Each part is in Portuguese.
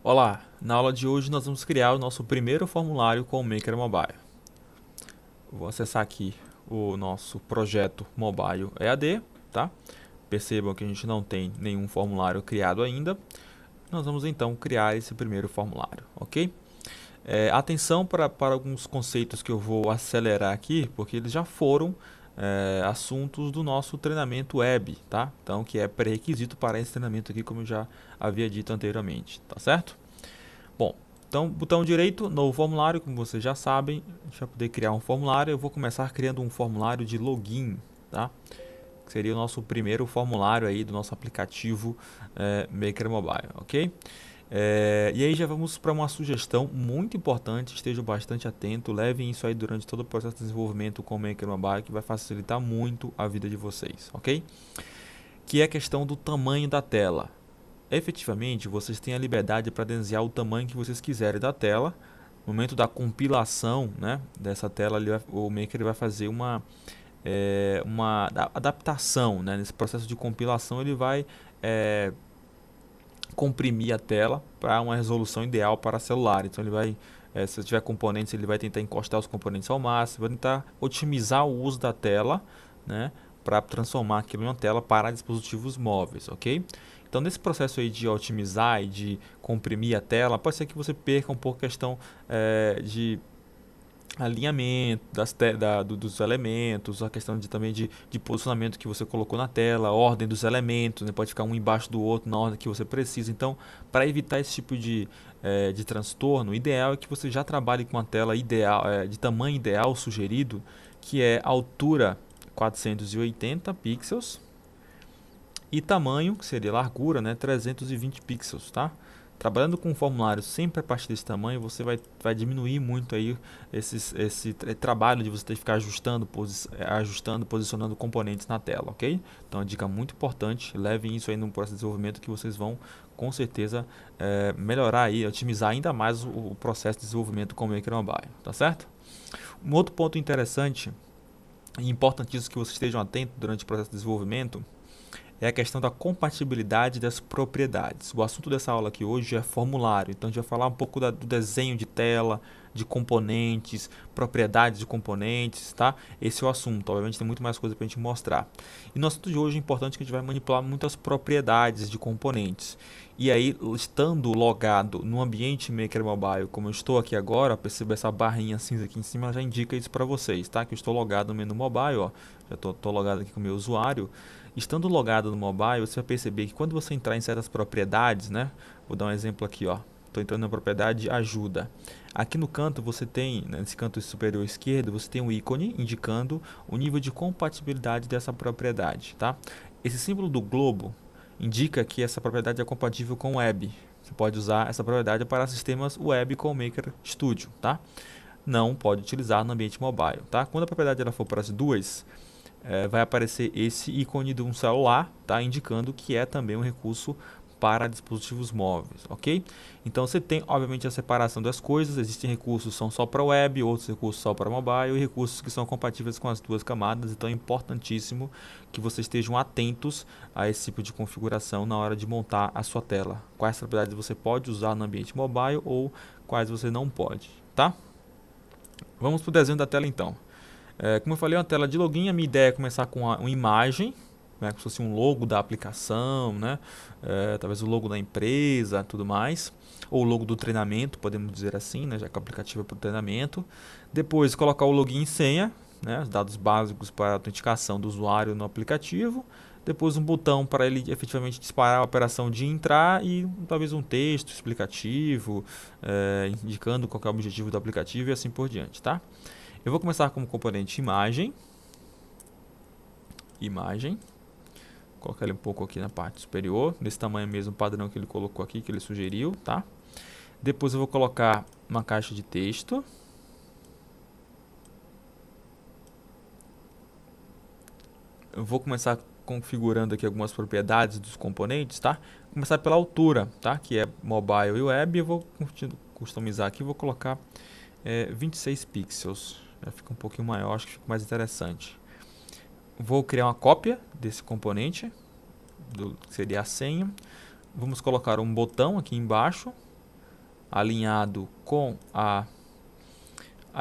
Olá, na aula de hoje nós vamos criar o nosso primeiro formulário com o Maker Mobile. Vou acessar aqui o nosso projeto Mobile EAD, tá? Percebam que a gente não tem nenhum formulário criado ainda. Nós vamos então criar esse primeiro formulário, ok? Atenção para alguns conceitos que eu vou acelerar aqui, porque eles já foram assuntos do nosso treinamento web, tá? Então, que é pré-requisito para esse treinamento aqui, como eu já havia dito anteriormente, tá certo? Bom, então, botão direito, novo formulário, como vocês já sabem, a gente vai poder criar um formulário. Eu vou começar criando um formulário de login, tá? Que seria o nosso primeiro formulário aí do nosso aplicativo Maker Mobile, ok? E aí já vamos para uma sugestão muito importante, estejam bastante atentos, levem isso aí durante todo o processo de desenvolvimento com o Maker Mobile, que vai facilitar muito a vida de vocês, ok? Que é a questão do tamanho da tela. Efetivamente, vocês têm a liberdade para desenhar o tamanho que vocês quiserem da tela. No momento da compilação, né, dessa tela, o Maker vai fazer uma adaptação, né? Nesse processo de compilação, ele vai comprimir a tela para uma resolução ideal para celular. Então, ele vai, se tiver componentes, ele vai tentar encostar os componentes ao máximo, vai tentar otimizar o uso da tela, né, para transformar aquilo em uma tela para dispositivos móveis, ok? Então, nesse processo aí de otimizar e de comprimir a tela, pode ser que você perca um pouco a questão de alinhamento dos elementos, a questão também de posicionamento que você colocou na tela, a ordem dos elementos, né? Pode ficar um embaixo do outro na ordem que você precisa. Então, para evitar esse tipo de transtorno, o ideal é que você já trabalhe com uma tela ideal, de tamanho ideal sugerido, que é altura 480 pixels e tamanho, que seria largura, né, 320 pixels, tá? Trabalhando com um formulário sempre a partir desse tamanho, você vai diminuir muito aí esse trabalho de você ter que ficar ajustando, posicionando componentes na tela, ok? Então, é uma dica muito importante, levem isso aí no processo de desenvolvimento que vocês vão, com certeza, melhorar aí, otimizar ainda mais o processo de desenvolvimento com o Maker Mobile, tá certo? Um outro ponto interessante e importantíssimo que vocês estejam atentos durante o processo de desenvolvimento é a questão da compatibilidade das propriedades. O assunto dessa aula aqui hoje é formulário, então a gente vai falar um pouco do desenho de tela, de componentes, propriedades de componentes, tá? Esse é o assunto, obviamente tem muito mais coisa para a gente mostrar. E no assunto de hoje é importante que a gente vai manipular muitas propriedades de componentes. E aí, estando logado no ambiente Maker Mobile, como eu estou aqui agora, perceba essa barrinha cinza aqui em cima, ela já indica isso para vocês, tá? Que eu estou logado no menu mobile, ó, já estou logado aqui com o meu usuário. Estando logado no mobile, você vai perceber que quando você entrar em certas propriedades, né? Vou dar um exemplo aqui, ó. Estou entrando na propriedade ajuda. Aqui no canto você tem, né, nesse canto superior esquerdo, você tem um ícone indicando o nível de compatibilidade dessa propriedade, tá? Esse símbolo do globo indica que essa propriedade é compatível com o web. Você pode usar essa propriedade para sistemas web com o Maker Studio, tá? Não pode utilizar no ambiente mobile, tá? Quando a propriedade ela for para as duas, vai aparecer esse ícone de um celular, tá? Indicando que é também um recurso para dispositivos móveis, ok? Então você tem, obviamente, a separação das coisas. Existem recursos que são só para web, outros recursos só para mobile e recursos que são compatíveis com as duas camadas. Então é importantíssimo que vocês estejam atentos a esse tipo de configuração na hora de montar a sua tela. Quais propriedades você pode usar no ambiente mobile ou quais você não pode, tá? Vamos para o desenho da tela então. Como eu falei, uma tela de login, a minha ideia é começar com uma imagem, né, como se fosse um logo da aplicação, né, talvez o logo da empresa, tudo mais, ou o logo do treinamento, podemos dizer assim, né, já que o aplicativo é para o treinamento. Depois colocar o login e senha, né, os dados básicos para a autenticação do usuário no aplicativo. Depois um botão para ele efetivamente disparar a operação de entrar e talvez um texto explicativo, indicando qual é o objetivo do aplicativo e assim por diante, tá? Eu vou começar com o componente imagem. Imagem. Vou colocar ele um pouco aqui na parte superior, desse tamanho mesmo padrão que ele colocou aqui, que ele sugeriu, tá? Depois eu vou colocar uma caixa de texto. Eu vou começar configurando aqui algumas propriedades dos componentes, tá? Vou começar pela altura, tá? Que é mobile e web. Eu vou customizar aqui, vou colocar 26 pixels. Já fica um pouquinho maior, acho que fica mais interessante. Vou criar uma cópia desse componente, que seria a senha. Vamos colocar um botão aqui embaixo. alinhado com a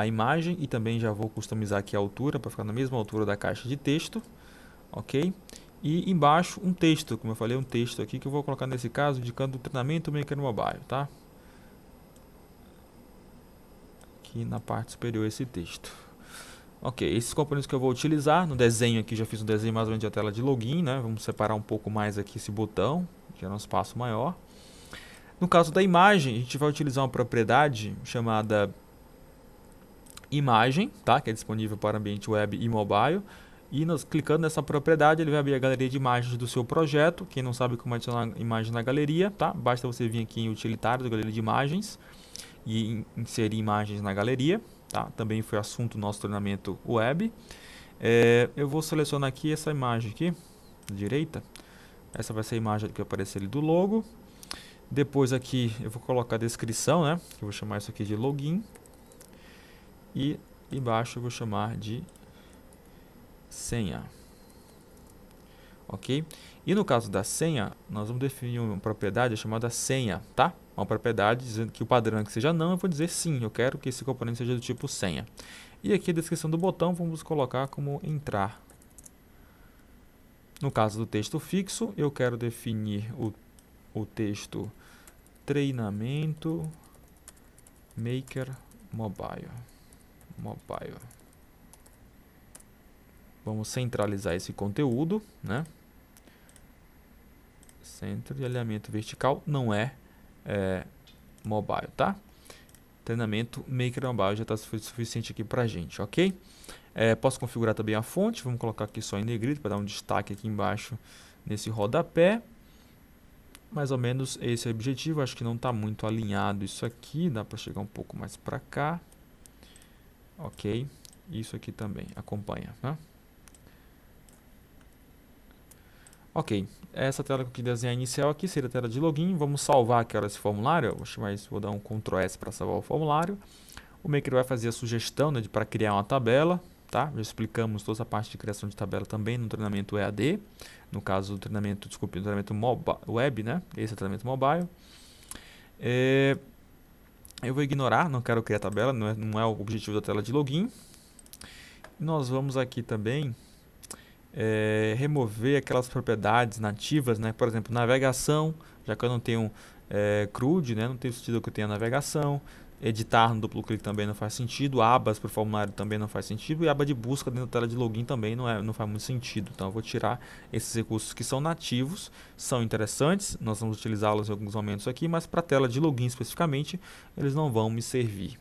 imagem, e também já vou customizar aqui a altura para ficar na mesma altura da caixa de texto, ok? E embaixo um texto, como eu falei, um texto aqui que eu vou colocar nesse caso indicando o treinamento Maker Mobile, tá? Aqui na parte superior esse texto. Ok, esses componentes que eu vou utilizar, no desenho aqui já fiz um desenho mais ou menos da tela de login, né? Vamos separar um pouco mais aqui esse botão, que é um espaço maior. No caso da imagem, a gente vai utilizar uma propriedade chamada imagem, tá? Que é disponível para ambiente web e mobile. E nós clicando nessa propriedade, ele vai abrir a galeria de imagens do seu projeto. Quem não sabe como adicionar imagem na galeria, tá? Basta você vir aqui em utilitário da galeria de imagens e inserir imagens na galeria, tá? Também foi assunto do nosso treinamento web. Eu vou selecionar aqui essa imagem aqui, à direita. Essa vai ser a imagem que vai aparecer ali do logo. Depois aqui eu vou colocar a descrição, né? Eu vou chamar isso aqui de login. E embaixo eu vou chamar de senha. Ok? E no caso da senha, nós vamos definir uma propriedade chamada senha, tá? Uma propriedade dizendo que o padrão é que seja não, eu vou dizer sim, eu quero que esse componente seja do tipo senha. E aqui a descrição do botão vamos colocar como entrar. No caso do texto fixo, eu quero definir o texto treinamento Maker Mobile. Vamos centralizar esse conteúdo, né? Centro de alinhamento vertical não é mobile, tá? Treinamento Maker Mobile já está suficiente aqui pra gente, ok? Posso configurar também a fonte, vamos colocar aqui só em negrito para dar um destaque aqui embaixo nesse rodapé. Mais ou menos esse é o objetivo, acho que não está muito alinhado isso aqui, dá para chegar um pouco mais para cá. Ok, isso aqui também acompanha, né? Ok, essa tela que eu quis desenhar inicial aqui seria a tela de login. Vamos salvar aqui esse formulário. Vou chamar isso, vou dar um Ctrl S para salvar o formulário. O Maker vai fazer a sugestão, né, para criar uma tabela, tá? Já explicamos toda a parte de criação de tabela também no treinamento EAD. No caso do treinamento, desculpe, do treinamento web, né? Esse é o treinamento mobile. Eu vou ignorar, não quero criar tabela, não é o objetivo da tela de login. Nós vamos aqui também remover aquelas propriedades nativas, né? Por exemplo, navegação, já que eu não tenho CRUD, né? Não tem sentido que eu tenha navegação. Editar no duplo clique também não faz sentido. Abas para o formulário também não faz sentido. E a aba de busca dentro da tela de login também não faz muito sentido. Então eu vou tirar esses recursos que são nativos, são interessantes, nós vamos utilizá-los em alguns momentos aqui, mas para a tela de login especificamente, eles não vão me servir.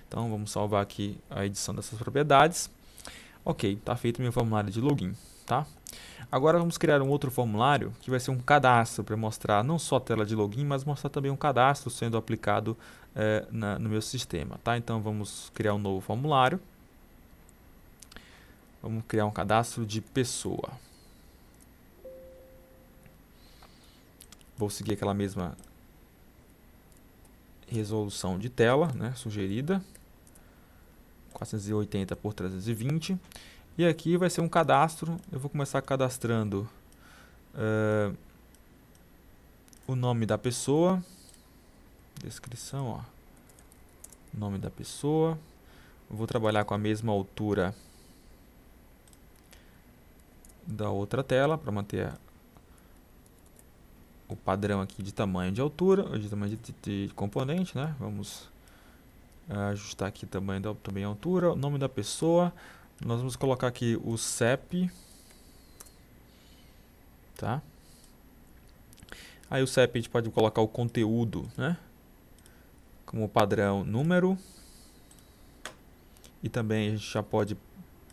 Então vamos salvar aqui a edição dessas propriedades. Ok, está feito meu formulário de login. Tá? Agora vamos criar um outro formulário que vai ser um cadastro para mostrar não só a tela de login, mas mostrar também um cadastro sendo aplicado no meu sistema. Tá? Então vamos criar um novo formulário. Vamos criar um cadastro de pessoa. Vou seguir aquela mesma resolução de tela, né, sugerida, 480 por 320. E aqui vai ser um cadastro. Eu vou começar cadastrando o nome da pessoa, descrição, ó, nome da pessoa. Eu vou trabalhar com a mesma altura da outra tela para manter o padrão aqui de tamanho de altura, de tamanho de componente, né? Vamos ajustar aqui também a altura, o nome da pessoa. Nós vamos colocar aqui o CEP, tá? Aí o CEP a gente pode colocar o conteúdo, né? Como padrão número. E também a gente já pode,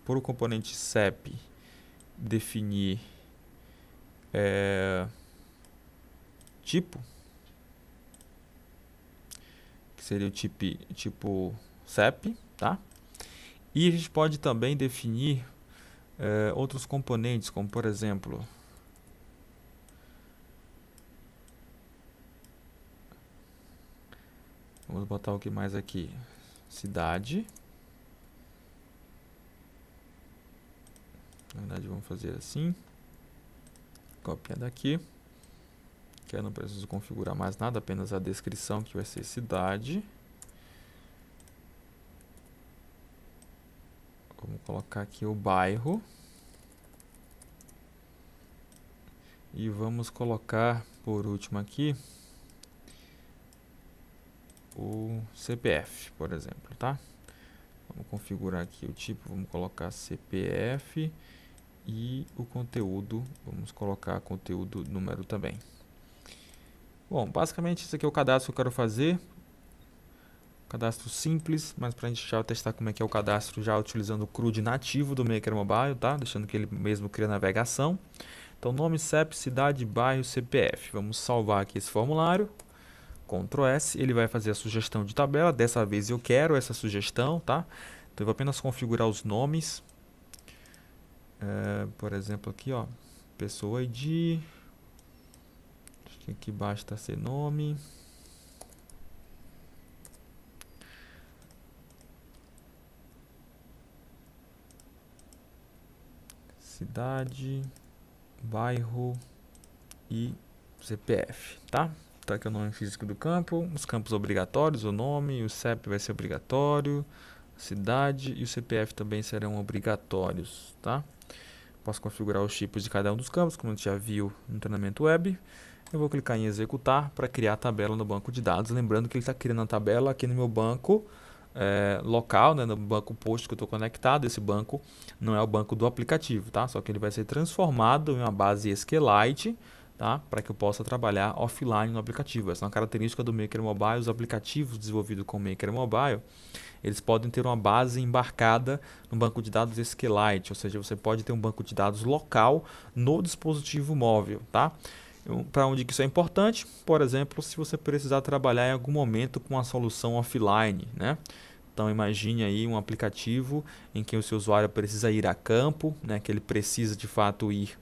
por o componente CEP, definir tipo, que seria o tipo CEP, tá? E a gente pode também definir outros componentes, como por exemplo, vamos botar o que mais aqui, cidade. Na verdade vamos fazer assim, copiar daqui, eu não preciso configurar mais nada, apenas a descrição que vai ser cidade. Vamos colocar aqui o bairro. E vamos colocar, por último aqui, o CPF, por exemplo, tá? Vamos configurar aqui o tipo, vamos colocar CPF e o conteúdo, vamos colocar conteúdo número também. Bom, basicamente isso aqui é o cadastro que eu quero fazer. Cadastro simples, mas para a gente já testar como é que é o cadastro já utilizando o CRUD nativo do Maker Mobile, tá? Deixando que ele mesmo crie a navegação. Então, nome, CEP, cidade, bairro, CPF. Vamos salvar aqui esse formulário. Ctrl S, ele vai fazer a sugestão de tabela. Dessa vez eu quero essa sugestão, tá? Então, eu vou apenas configurar os nomes. Por exemplo, aqui, ó, pessoa ID. Acho que aqui basta ser nome. Cidade, bairro e CPF, tá? Tá aqui o nome físico do campo, os campos obrigatórios, o nome, o CEP vai ser obrigatório, a cidade e o CPF também serão obrigatórios, tá? Posso configurar os tipos de cada um dos campos, como a gente já viu no treinamento web. Eu vou clicar em executar para criar a tabela no banco de dados, lembrando que ele está criando a tabela aqui no meu banco local, né, no banco post que eu estou conectado. Esse banco não é o banco do aplicativo, tá? Só que ele vai ser transformado em uma base SQLite, tá? Para que eu possa trabalhar offline no aplicativo. Essa é uma característica do Maker Mobile. Os aplicativos desenvolvidos com Maker Mobile, eles podem ter uma base embarcada no banco de dados SQLite, ou seja, você pode ter um banco de dados local no dispositivo móvel, tá? Para onde que isso é importante? Por exemplo, se você precisar trabalhar em algum momento com uma solução offline, né? Então imagine aí um aplicativo em que o seu usuário precisa ir a campo, né? Que ele precisa de fato ir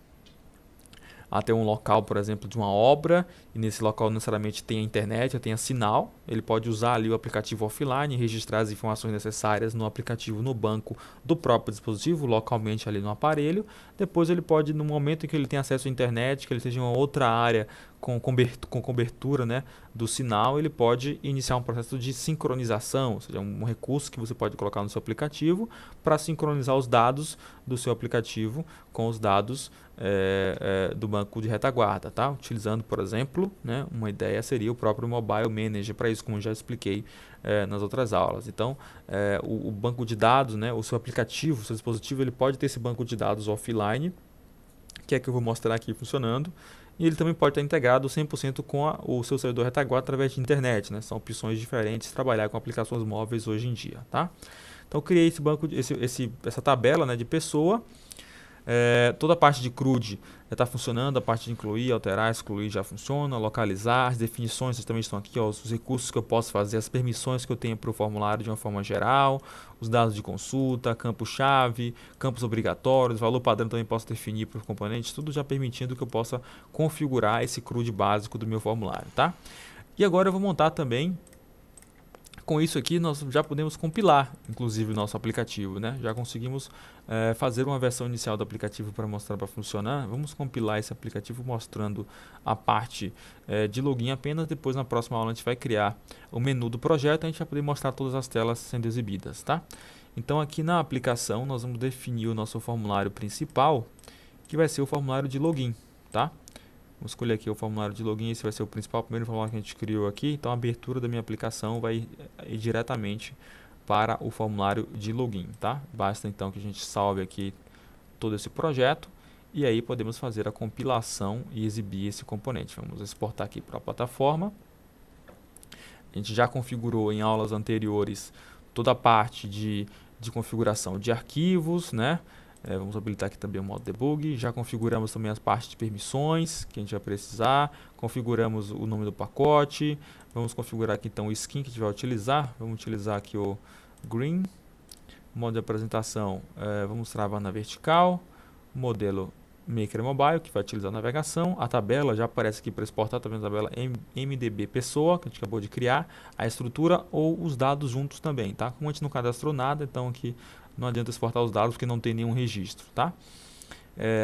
até um local, por exemplo, de uma obra, e nesse local necessariamente tem a internet, tem a sinal. Ele pode usar ali o aplicativo offline e registrar as informações necessárias no aplicativo, no banco do próprio dispositivo, localmente ali no aparelho. Depois ele pode, no momento em que ele tem acesso à internet, que ele esteja em uma outra área com cobertura, né, do sinal, ele pode iniciar um processo de sincronização, ou seja, um recurso que você pode colocar no seu aplicativo para sincronizar os dados do seu aplicativo com os dados do banco de retaguarda, tá? Utilizando, por exemplo, né, uma ideia seria o próprio Mobile Manager para isso, como já expliquei nas outras aulas. Então, o banco de dados, né, o seu aplicativo, o seu dispositivo, ele pode ter esse banco de dados offline, que é que eu vou mostrar aqui funcionando. E ele também pode estar integrado 100% com o seu servidor retaguarda através de internet, né? São opções diferentes de trabalhar com aplicações móveis hoje em dia, tá? Então eu criei esse banco, essa tabela, né, de pessoa. Toda a parte de CRUD já está funcionando, a parte de incluir, alterar, excluir já funciona, localizar, as definições também estão aqui, ó, os recursos que eu posso fazer, as permissões que eu tenho para o formulário de uma forma geral, os dados de consulta, campo-chave, campos obrigatórios, valor padrão também posso definir para os componentes, tudo já permitindo que eu possa configurar esse CRUD básico do meu formulário, tá? E agora eu vou montar também. Com isso aqui nós já podemos compilar, inclusive, o nosso aplicativo, né? Já conseguimos fazer uma versão inicial do aplicativo para mostrar para funcionar. Vamos compilar esse aplicativo mostrando a parte de login apenas. Depois, na próxima aula, a gente vai criar o menu do projeto e a gente vai poder mostrar todas as telas sendo exibidas, tá? Então, aqui na aplicação, nós vamos definir o nosso formulário principal, que vai ser o formulário de login, tá? Vamos escolher aqui o formulário de login, esse vai ser o principal, o primeiro formulário que a gente criou aqui. Então a abertura da minha aplicação vai ir diretamente para o formulário de login, tá? Basta então que a gente salve aqui todo esse projeto e aí podemos fazer a compilação e exibir esse componente. Vamos exportar aqui para a plataforma. A gente já configurou em aulas anteriores toda a parte de configuração de arquivos, né? Vamos habilitar aqui também o modo debug. Já configuramos também as partes de permissões que a gente vai precisar. Configuramos o nome do pacote. Vamos configurar aqui então o skin que a gente vai utilizar. Vamos utilizar aqui o green. Modo de apresentação, vamos travar na vertical. Modelo Maker Mobile, que vai utilizar a navegação. A tabela já aparece aqui para exportar, tá vendo a tabela MDB pessoa, que a gente acabou de criar. A estrutura ou os dados juntos também, tá? Como a gente não cadastrou nada, então aqui não adianta exportar os dados porque não tem nenhum registro, tá?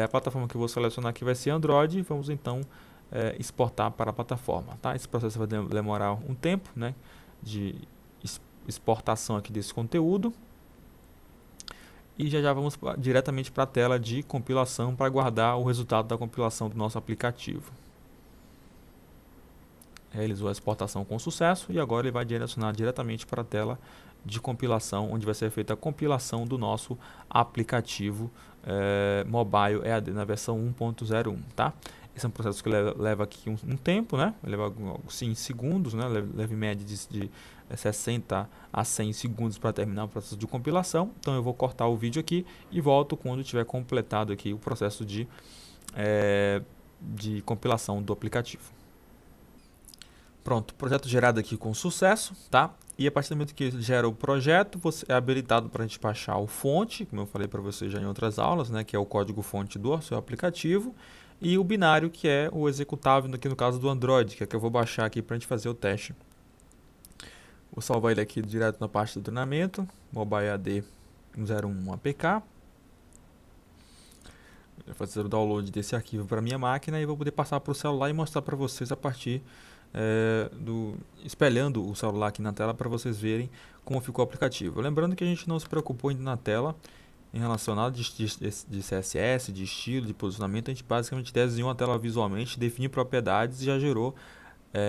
A plataforma que eu vou selecionar aqui vai ser Android. Vamos então exportar para a plataforma, tá? Esse processo vai demorar um tempo, né, de exportação aqui desse conteúdo. E já vamos diretamente para a tela de compilação para guardar o resultado da compilação do nosso aplicativo. Realizou a exportação com sucesso e agora ele vai direcionar diretamente para a tela de compilação, onde vai ser feita a compilação do nosso aplicativo Mobile EAD na versão 1.01, tá? Esse é um processo que leva aqui um tempo, né? Leva 5 segundos, né? Leva em média de 60 a 100 segundos para terminar o processo de compilação. Então eu vou cortar o vídeo aqui e volto quando tiver completado aqui o processo de compilação do aplicativo. Pronto, projeto gerado aqui com sucesso, tá? E a partir do momento que gera o projeto, você é habilitado para a gente baixar o fonte, como eu falei para você já em outras aulas, né? Que é o código fonte do seu aplicativo. E o binário, que é o executável, aqui no caso do Android, que é que eu vou baixar aqui para a gente fazer o teste. Vou salvar ele aqui direto na parte do treinamento, Mobile EAD 101 APK. Vou fazer o download desse arquivo para minha máquina e vou poder passar para o celular e mostrar para vocês a partir espelhando o celular aqui na tela para vocês verem como ficou o aplicativo. Lembrando que a gente não se preocupou ainda na tela em relação a de CSS, de estilo, de posicionamento. A gente basicamente desenhou a tela visualmente, definiu propriedades e já gerou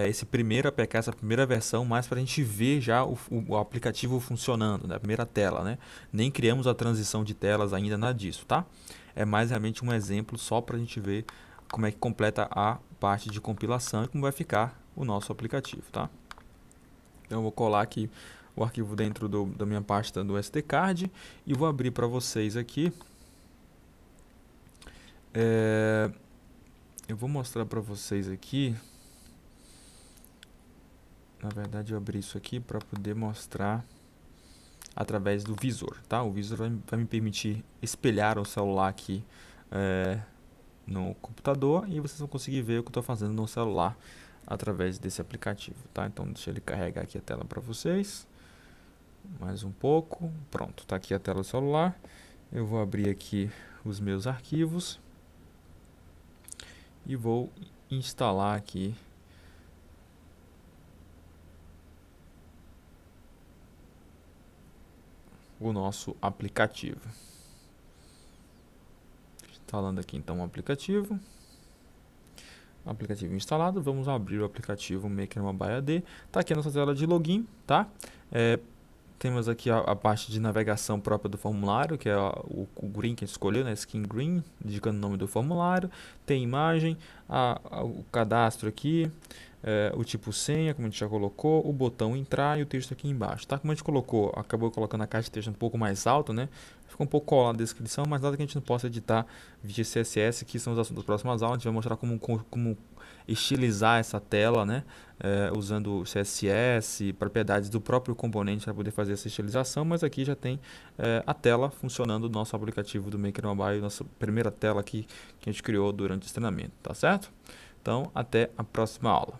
esse primeiro APK, essa primeira versão, mais para a gente ver já o aplicativo funcionando, né? A primeira tela, né? Nem criamos a transição de telas ainda, nada disso, tá? É mais realmente um exemplo só para a gente ver como é que completa a parte de compilação e como vai ficar o nosso aplicativo, tá? Então eu vou colar aqui o arquivo dentro da minha pasta do SD Card e vou abrir para vocês aqui. Eu vou mostrar para vocês aqui. Na verdade eu abri isso aqui para poder mostrar através do visor, tá? O visor vai me permitir espelhar o celular aqui no computador e vocês vão conseguir ver o que eu estou fazendo no celular através desse aplicativo, tá? Então deixa ele carregar aqui a tela para vocês. Mais um pouco. Pronto, tá aqui a tela do celular. Eu vou abrir aqui os meus arquivos e vou instalar aqui o nosso aplicativo. Instalando aqui então o aplicativo. Aplicativo instalado, vamos abrir o aplicativo Maker Mobile EAD. Tá aqui a nossa tela de login, tá? Temos aqui a parte de navegação própria do formulário, que é o green que a gente escolheu, né? Skin green, indicando o nome do formulário. Tem imagem, o cadastro aqui, o tipo senha, como a gente já colocou, o botão entrar e o texto aqui embaixo, tá? Como a gente acabou colocando a caixa de texto um pouco mais alta, né? Ficou um pouco colado na descrição, mas nada que a gente não possa editar via CSS, que são os assuntos das próximas aulas. A gente vai mostrar como estilizar essa tela, né? Usando CSS, propriedades do próprio componente para poder fazer essa estilização, mas aqui já tem a tela funcionando do nosso aplicativo do Maker Mobile, nossa primeira tela aqui que a gente criou durante esse treinamento, tá certo? Então, até a próxima aula.